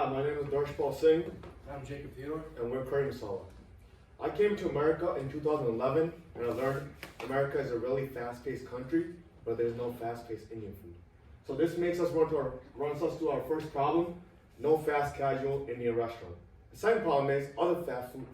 my name is Darshpal Singh, I'm Jacob Theodore. and we're Curry Masla. I came to America in 2011, and I learned America is a really fast-paced country, but there's no fast-paced Indian food. So this makes us runs us to our first problem: no fast casual Indian restaurant. The second problem is other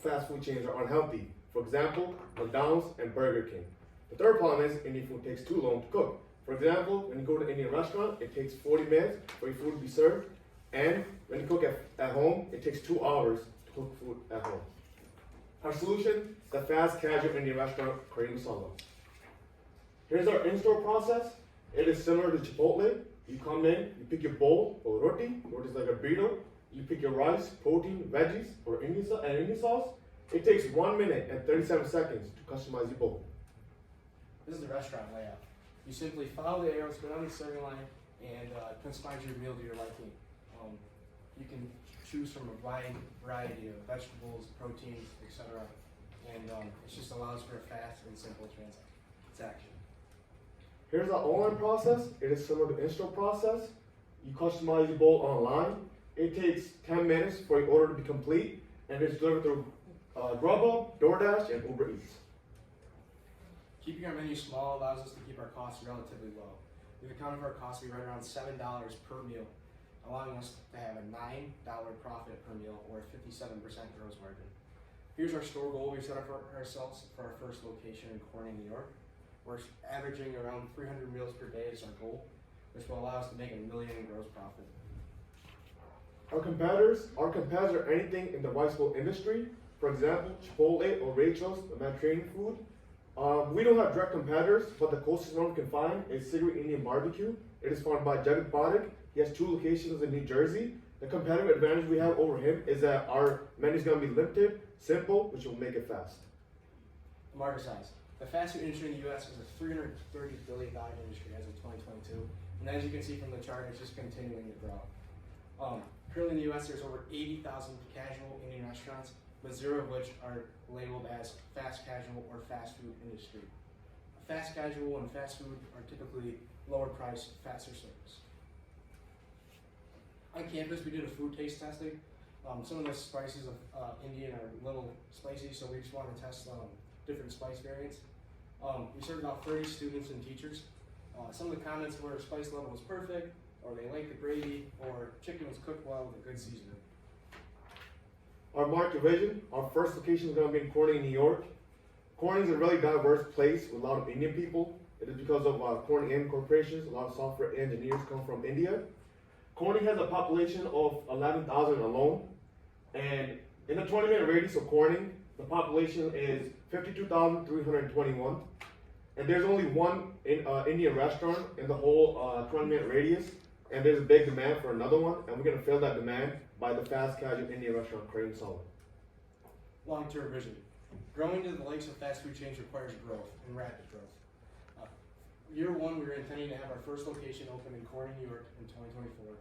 fast food chains are unhealthy. For example, McDonald's and Burger King. The third problem is Indian food takes too long to cook. For example, when you go to an Indian restaurant, it takes 40 minutes for your food to be served, and when you cook at home, it takes 2 hours to cook food at home. Our solution: the fast casual Indian restaurant, Curry Masala. Here's our in-store process. It is similar to Chipotle. You come in, you pick your bowl or roti is like a burrito. You pick your rice, protein, veggies, or Indian sauce. It takes 1 minute and 37 seconds to customize your bowl. This is the restaurant layout. You simply follow the arrows, go down the serving line, and customize your meal to your liking. You can choose from a wide variety of vegetables, proteins, etc. And it just allows for a fast and simple transaction. Here's our online process. It is similar to in-store process. You customize your bowl online. It takes 10 minutes for your order to be complete, and it's delivered through Grubhub, DoorDash, and Uber Eats. Keeping our menu small allows us to keep our costs relatively low. We've accounted for our costs to be right around $7 per meal, allowing us to have a $9 profit per meal or a 57% gross margin. Here's our store goal we set up for ourselves for our first location in Corning, New York. We're averaging around 300 meals per day is our goal, which will allow us to make $1 million in gross profit. Our competitors are anything in the rice bowl industry. For example, Chipotle or Rachel's, the Mediterranean food. We don't have direct competitors, but the closest one we can find is Cigarette Indian Barbecue. It is founded by Jagat Parekh. He has 2 locations in New Jersey. The competitive advantage we have over him is that our menu is going to be limited, simple, which will make it fast. The market size. The fast food industry in the U.S. is a $330 billion industry as of 2022. And as you can see from the chart, it's just continuing to grow. Currently in the U.S., there's over 80,000 casual Indian restaurants, but 0 of which are labeled as fast casual or fast food industry. Fast casual and fast food are typically lower price, faster service. On campus, we did a food taste testing. Some of the spices of Indian are a little spicy, so we just wanted to test different spice variants. We served about 30 students and teachers. Some of the comments were spice level was perfect, or they liked the gravy, or chicken was cooked well with a good seasoning. Our market vision: our first location is going to be in Corning, New York. Corning is a really diverse place with a lot of Indian people. It is because of Corning Indian corporations. A lot of software engineers come from India. Corning has a population of 11,000 alone, and in the 20-minute radius of Corning, the population is 52,321, and there's only one Indian restaurant in the whole 20-minute radius, and there's a big demand for another one, and we're going to fill that demand by the fast casual Indian restaurant, Curry Masala. Long-term vision. Growing to the likes of fast food chains requires growth and rapid growth. Year 1, we were intending to have our first location open in Corning, New York in 2024.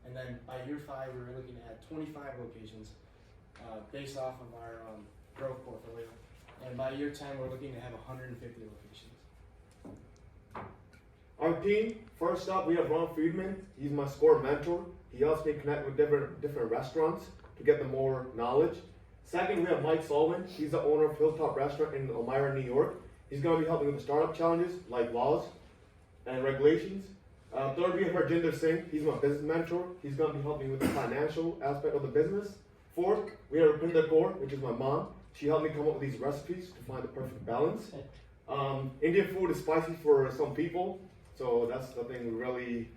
And then by year 5, we were looking at 25 locations based off of our growth portfolio. And by year 10, we're looking to have 150 locations. Our team: first up, we have Ron Friedman. He's my score mentor. He helps me connect with different restaurants to get them more knowledge. Second, we have Mike Sullivan. He's the owner of Hilltop Restaurant in Elmira, New York. He's going to be helping with the startup challenges like laws and regulations. Third, we have Harjinder Singh. He's my business mentor. He's going to be helping with the financial aspect of the business. Fourth, we have Rupinder Kaur, which is my mom. She helped me come up with these recipes to find the perfect balance. Indian food is spicy for some people, so that's the thing we really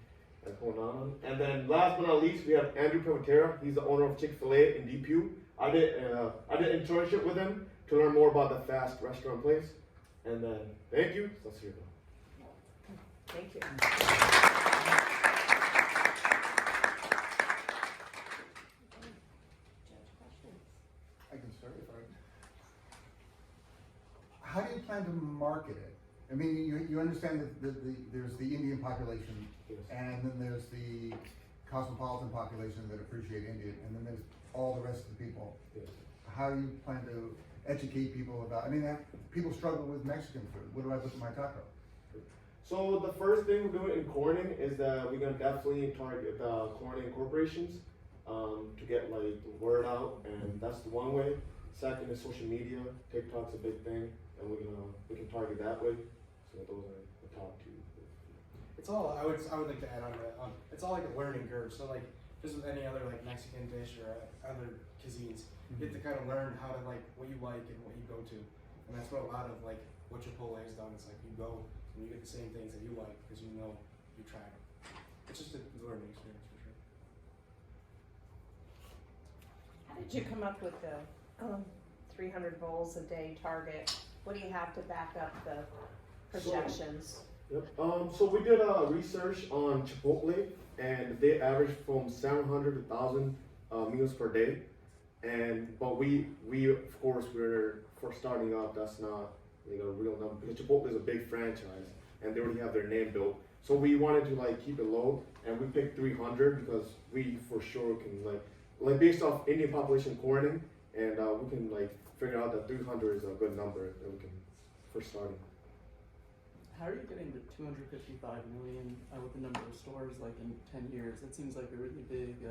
have going on. And then last but not least, we have Andrew Pimatera. He's the owner of Chick-fil-A in DPU. I did an internship with him to learn more about the fast restaurant place. And then, thank you. Let's hear it. Thank you. I can start if How do you plan to market it? I mean, you understand that there's the Indian population, Yes. and then there's the cosmopolitan population that appreciate Indian, and then there's all the rest of the people. Yes. How do you plan to educate people about, I mean, people struggle with Mexican food. What do I put in my taco? So the first thing we're doing in Corning is that we're going to definitely target the Corning corporations. to get like the word out, and that's the one way. Second is social media. TikTok's a big thing, and we can target that way. So those are the top two. It's all I would like to add on to that. It's all like a learning curve. So like just with any other like Mexican dish or other cuisines, you get to kind of learn how to like what you like and what you go to, and that's what a lot of like what Chipotle has done. It's like you go and you get the same things that you like because you know you tried them. It's just a learning experience for sure. How did you come up with the 300 bowls a day target? What do you have to back up the projections? Yep. So we did research on Chipotle, and they average from 700 to 1,000 meals per day. But we of course for starting up, that's not a real number because Chipotle is a big franchise and they already have their name built. So we wanted to like keep it low, and we picked 300 because we for sure can like based off Indian population coroning, and we can like figure out that 300 is a good number that we can for starting. How are you getting to 255 million with the number of stores like in 10 years? That seems like a really big,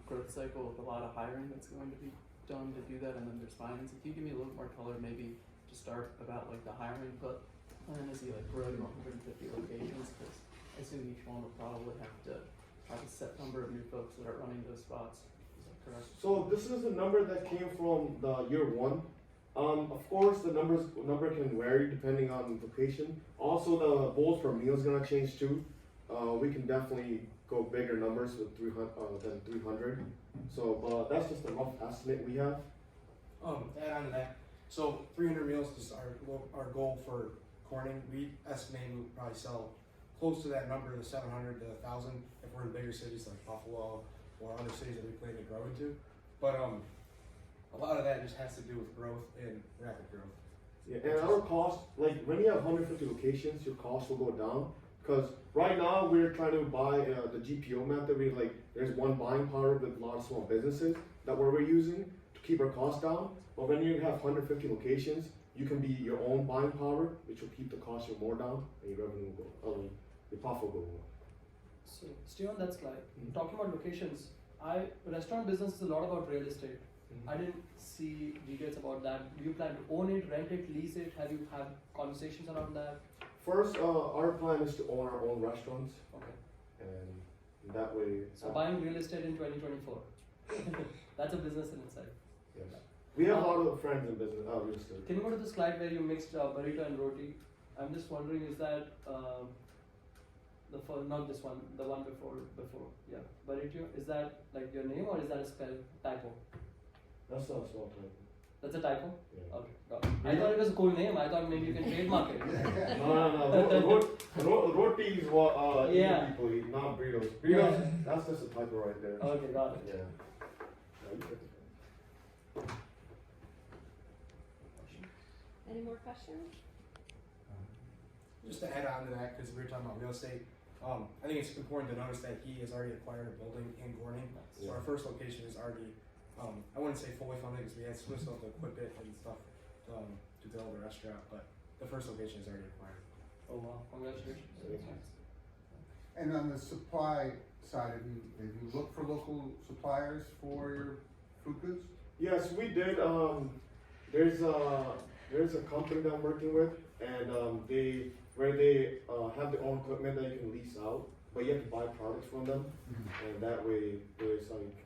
growth cycle with a lot of hiring that's going to be done to do that, and then there's financing. Can you give me a little more color, maybe to start about like the hiring plan as you like grow to 150 locations? Because I assume each one will probably have a set number of new folks that are running those spots. Is that correct? So this is the number that came from the year one. Of course, the number can vary depending on location. Also, the bowls per meal is gonna change too. We can definitely go bigger numbers with 300 than 300. So that's just a rough estimate we have. To add on to that, so 300 meals is our goal for Corning. We estimate we'll probably sell close to that number, the 700 to 1,000, if we're in bigger cities like Buffalo or other cities that we plan to grow into. But a lot of that just has to do with growth and rapid growth. Yeah, and our cost, like when you have 150 locations, your cost will go down. Because right now we're trying to buy the GPO method. There's one buying power with a lot of small businesses that we're using to keep our costs down. But when you have 150 locations, you can be your own buying power, which will keep the cost more down, and your revenue will go, your profit will go up. So stay on that slide. Talking about locations, restaurant business is a lot about real estate. I didn't see details about that. Do you plan to own it, rent it, lease it? Have you had conversations around that? First, our plan is to own our own restaurants, Okay. and that way. So buying real estate in 2024. That's a business in itself. Yes. We have a lot of friends in business, real estate. Can you go to the slide where you mixed burrito and roti? I'm just wondering, is that not this one, the one before? Yeah, burrito. Is that like your name or is that a spell typo? That's not a small type. That's a typo? Yeah. Okay, got it. I thought it was a cool name. I thought maybe you can trademark it. No. Roti is what Yeah. people eat, not burritos. Burritos, that's just a typo right there. Okay, got it. Yeah. Any more questions? Just to add on to that, because we were talking about real estate, I think it's important to notice that he has already acquired a building in Corning. So our first location is already, I wouldn't say fully funded because we still have to equip it and stuff to build a restaurant, but the first location is already acquired. Oh wow, congratulations. And on the supply side, have you looked for local suppliers for your food goods? Yes, we did. There's a company that I'm working with, and they have their own equipment that you can lease out, but you have to buy products from them, and that way there's like.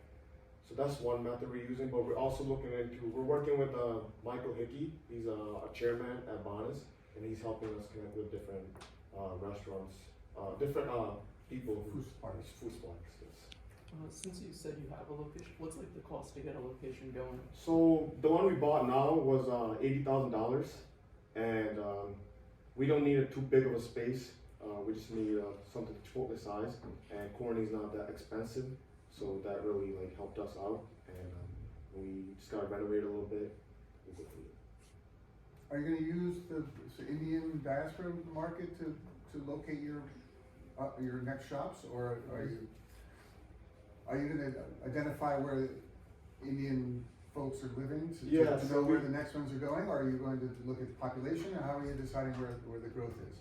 So that's one method we're using, but we're also we're working with Michael Hickey. He's a chairman at Bonus, and he's helping us connect with different restaurants, different people. Food suppliers. Food suppliers, yes. Since you said you have a location, what's like the cost to get a location going? So the one we bought now was $80,000, and we don't need too big of a space. We just need something Chipotle size, and Corning's not that expensive, so that really like helped us out, and we just got to renovate a little bit. Are you going to use the Indian diaspora market to locate your next shops, or are you going to identify where Indian folks are living to know where the next ones are going, or are you going to look at the population, or how are you deciding where the growth is?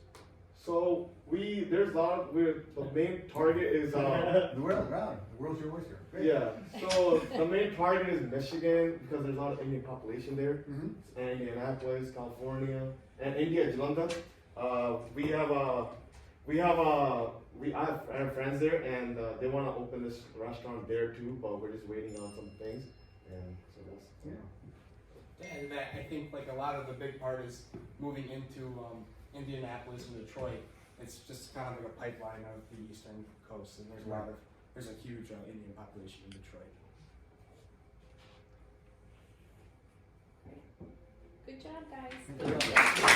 So there's a lot. The main target is The world, wow, the world's your oyster. Great. yeah. So the main target is Michigan because there's a lot of Indian population there, Mhm. and Indianapolis, California, and India, Jalanda. I have friends there, and they want to open this restaurant there too, but we're just waiting on some things, and so that's. Yeah. And I think like a lot of the big part is moving into Indianapolis and Detroit. It's just kind of like a pipeline of the eastern coast, and there's a huge Indian population in Detroit. Good job, guys. Good job.